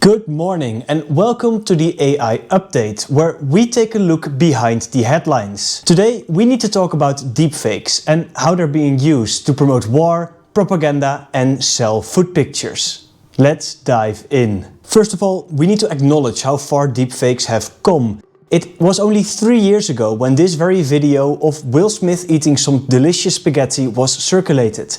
Good morning and welcome to the AI update, where we take a look behind the headlines. Today we need to talk about deepfakes and how they're being used to promote war, propaganda and sell food pictures. Let's dive in. First of all, we need to acknowledge how far deepfakes have come. It was only 3 years ago when this very video of Will Smith eating some delicious spaghetti was circulated.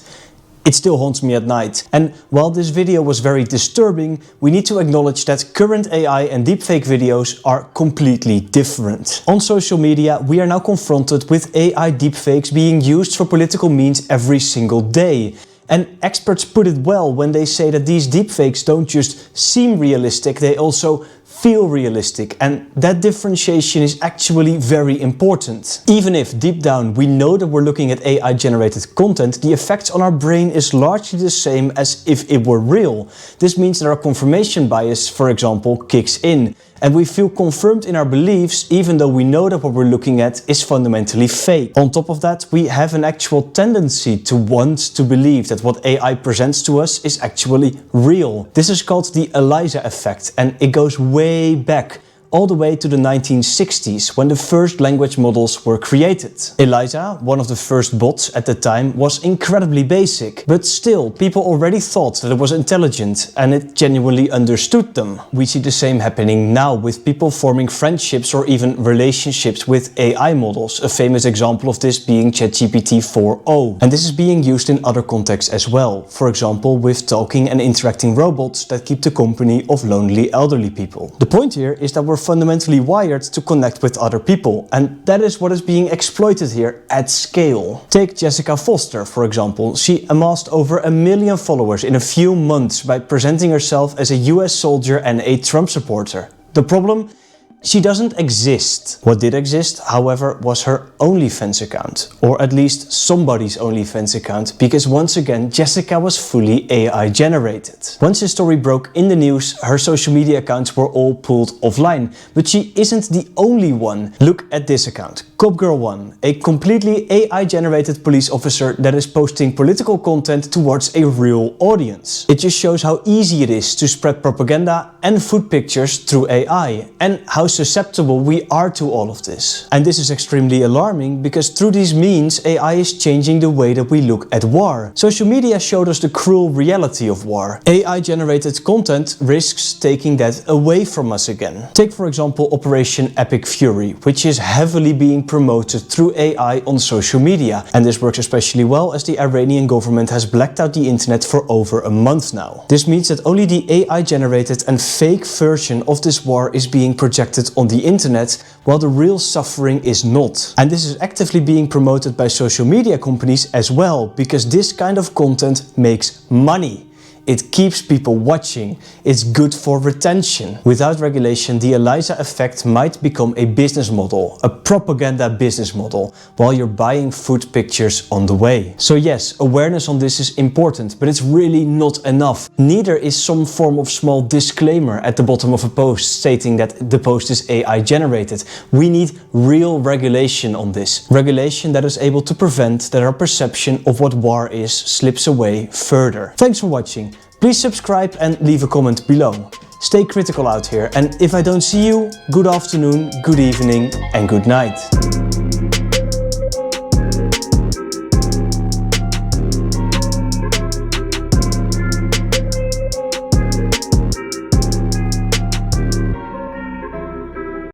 It still haunts me at night. And while this video was very disturbing, we need to acknowledge that current AI and deepfake videos are completely different. On social media, we are now confronted with AI deepfakes being used for political means every single day. And experts put it well when they say that these deepfakes don't just seem realistic, they also feel realistic, and that differentiation is actually very important. Even if deep down we know that we're looking at AI generated content, the effect on our brain is largely the same as if it were real. This means that our confirmation bias, for example, kicks in, and we feel confirmed in our beliefs even though we know that what we're looking at is fundamentally fake. On top of that, we have an actual tendency to want to believe that what AI presents to us is actually real. This is called the Eliza Effect, and it goes way back, all the way to the 1960s, when the first language models were created. Eliza, one of the first bots at the time, was incredibly basic, but still, people already thought that it was intelligent and it genuinely understood them. We see the same happening now with people forming friendships or even relationships with AI models, a famous example of this being ChatGPT 4o. And this is being used in other contexts as well, for example with talking and interacting robots that keep the company of lonely elderly people. The point here is that we're fundamentally wired to connect with other people, and that is what is being exploited here at scale. Take Jessica Foster, for example. She amassed over 1 million followers in a few months by presenting herself as a US soldier and a Trump supporter. The problem? She doesn't exist. What did exist, however, was her OnlyFans account, or at least somebody's OnlyFans account, because once again Jessica was fully AI generated. Once this story broke in the news, her social media accounts were all pulled offline, but she isn't the only one. Look at this account, Cobgirl 1, a completely AI generated police officer that is posting political content towards a real audience. It just shows how easy it is to spread propaganda and food pictures through AI, and how susceptible we are to all of this. And this is extremely alarming because through these means AI is changing the way that we look at war. Social media showed us the cruel reality of war. AI generated content risks taking that away from us again. Take for example Operation Epic Fury, which is heavily being promoted through AI on social media, and this works especially well as the Iranian government has blacked out the internet for over a month now. This means that only the AI generated and fake version of this war is being projected on the internet, while the real suffering is not. And this is actively being promoted by social media companies as well, because this kind of content makes money. It keeps people watching. It's good for retention. Without regulation, the Eliza effect might become a business model, a propaganda business model, while you're buying food pictures on the way. So yes, awareness on this is important, but it's really not enough. Neither is some form of small disclaimer at the bottom of a post stating that the post is AI generated. We need real regulation on this. Regulation that is able to prevent that our perception of what war is slips away further. Thanks for watching. Please subscribe and leave a comment below. Stay critical out here, and if I don't see you, good afternoon, good evening and good night.